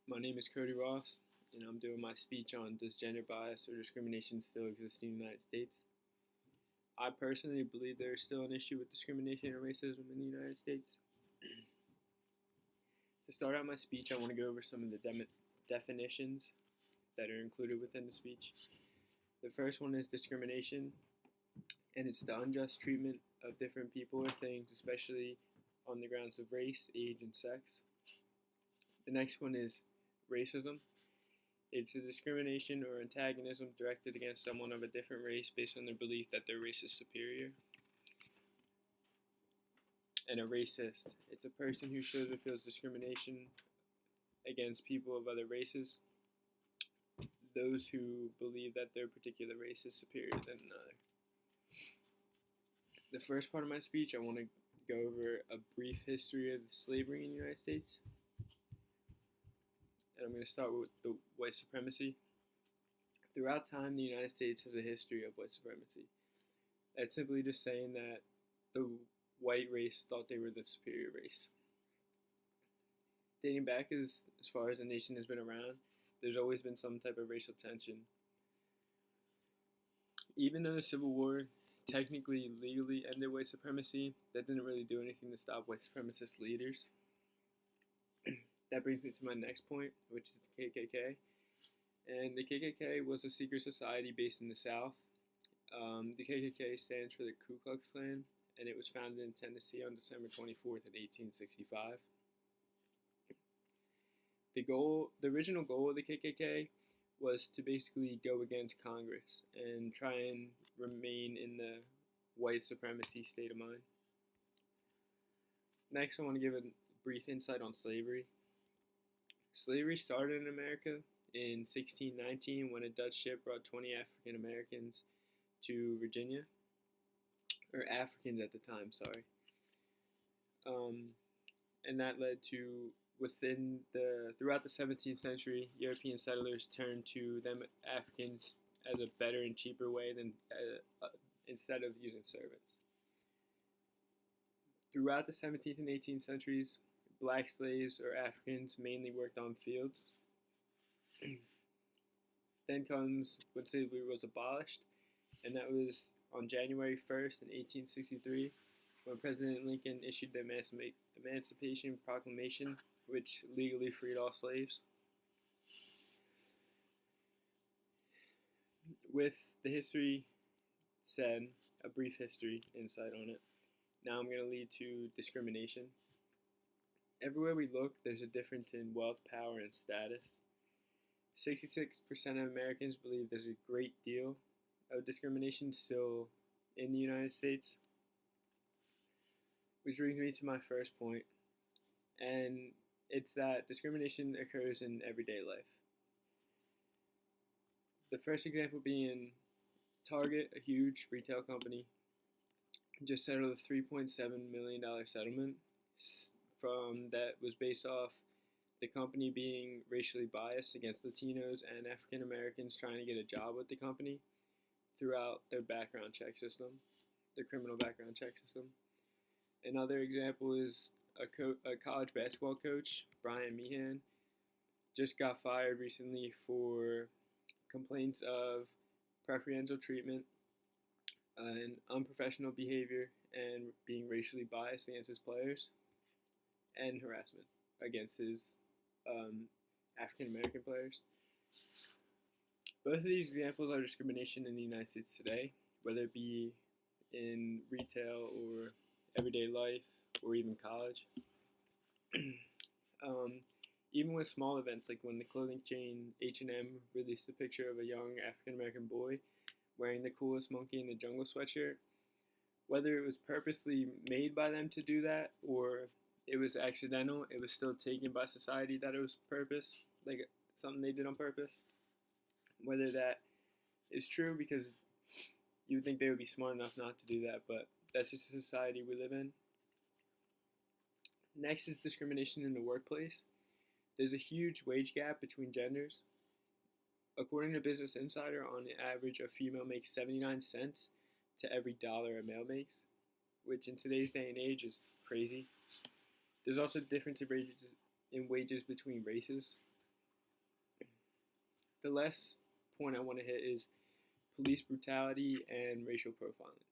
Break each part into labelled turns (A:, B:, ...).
A: My name is Cody Ross, and I'm doing my speech on does gender bias or discrimination still exist in the United States? I personally believe there is still an issue with discrimination and racism in the United States. To start out my speech, I want to go over some of the definitions that are included within the speech. The first one is discrimination, and it's the unjust treatment of different people or things, especially on the grounds of race, age, and sex. The next one is racism. It's a discrimination or antagonism directed against someone of a different race based on their belief that their race is superior. And a racist. It's a person who shows or feels discrimination against people of other races, those who believe that their particular race is superior than another. The first part of my speech, I want to go over a brief history of slavery in the United States. And I'm going to start with the white supremacy. Throughout time, the United States has a history of white supremacy. That's simply just saying that the white race thought they were the superior race. Dating back as far as the nation has been around, there's always been some type of racial tension. Even though the Civil War technically legally ended white supremacy, that didn't really do anything to stop white supremacist leaders. That brings me to my next point, which is the KKK. And the KKK was a secret society based in the South. The KKK stands for the Ku Klux Klan, and it was founded in Tennessee on December 24th of 1865. The original goal of the KKK was to basically go against Congress and try and remain in the white supremacy state of mind. Next, I want to give a brief insight on slavery. Slavery started in America in 1619 when a Dutch ship brought 20 African Americans to Virginia, or Africans at the time, sorry. And that led to, throughout the 17th century, European settlers turned to them Africans as a better and cheaper way than instead of using servants. Throughout the 17th and 18th centuries, black slaves or Africans mainly worked on fields. Then comes when slavery was abolished, and that was on January 1st in 1863 when President Lincoln issued the Emancipation Proclamation, which legally freed all slaves. With the history said, a brief history insight on it, now I'm going to lead to discrimination. Everywhere we look, there's a difference in wealth, power, and status. 66% of Americans believe there's a great deal of discrimination still in the United States. Which brings me to my first point, and it's that discrimination occurs in everyday life. The first example being Target, a huge retail company, just settled a $3.7 million settlement that was based off the company being racially biased against Latinos and African Americans trying to get a job with the company throughout their background check system, their criminal background check system. Another example is a college basketball coach, Brian Meehan, just got fired recently for complaints of preferential treatment and unprofessional behavior and being racially biased against his players, and harassment against his African American players. Both of these examples are discrimination in the United States today, whether it be in retail or everyday life or even college. Even with small events, like when the clothing chain H&M released a picture of a young African American boy wearing the coolest monkey in the jungle sweatshirt, whether it was purposely made by them to do that or it was accidental, it was still taken by society that it was purpose, like something they did on purpose. Whether that is true, because you would think they would be smart enough not to do that, but that's just the society we live in. Next is discrimination in the workplace. There's a huge wage gap between genders. According to Business Insider, on average, a female makes 79 cents to every dollar a male makes, which in today's day and age is crazy. There's also difference in wages between races. The last point I want to hit is police brutality and racial profiling.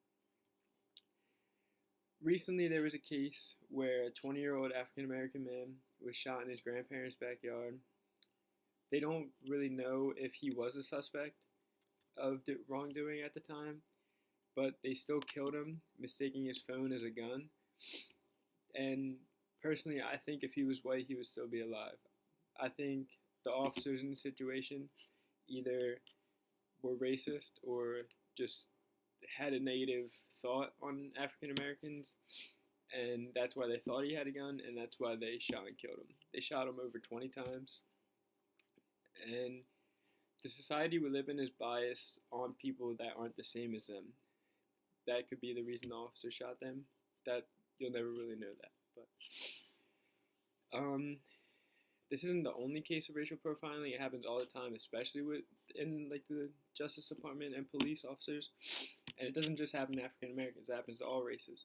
A: Recently, there was a case where a 20-year-old African American man was shot in his grandparents' backyard. They don't really know if he was a suspect of wrongdoing at the time, but they still killed him, mistaking his phone as a gun. And personally, I think if he was white, he would still be alive. I think the officers in the situation either were racist or just had a negative thought on African Americans, and that's why they thought he had a gun, and that's why they shot and killed him. They shot him over 20 times, and the society we live in is biased on people that aren't the same as them. That could be the reason the officer shot them. That you'll never really know that, but this isn't the only case of racial profiling. It happens all the time, especially in like the Justice Department and police officers. And it doesn't just happen to African Americans; it happens to all races.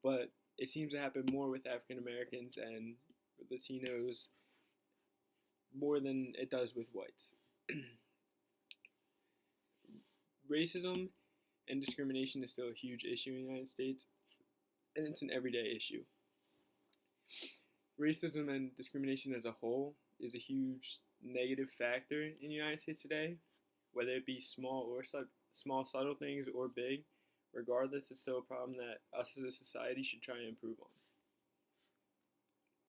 A: But it seems to happen more with African Americans and Latinos more than it does with whites. Racism and discrimination is still a huge issue in the United States, and it's an everyday issue. Racism and discrimination as a whole is a huge negative factor in the United States today, whether it be small subtle things or big. Regardless, it's still a problem that us as a society should try and improve on.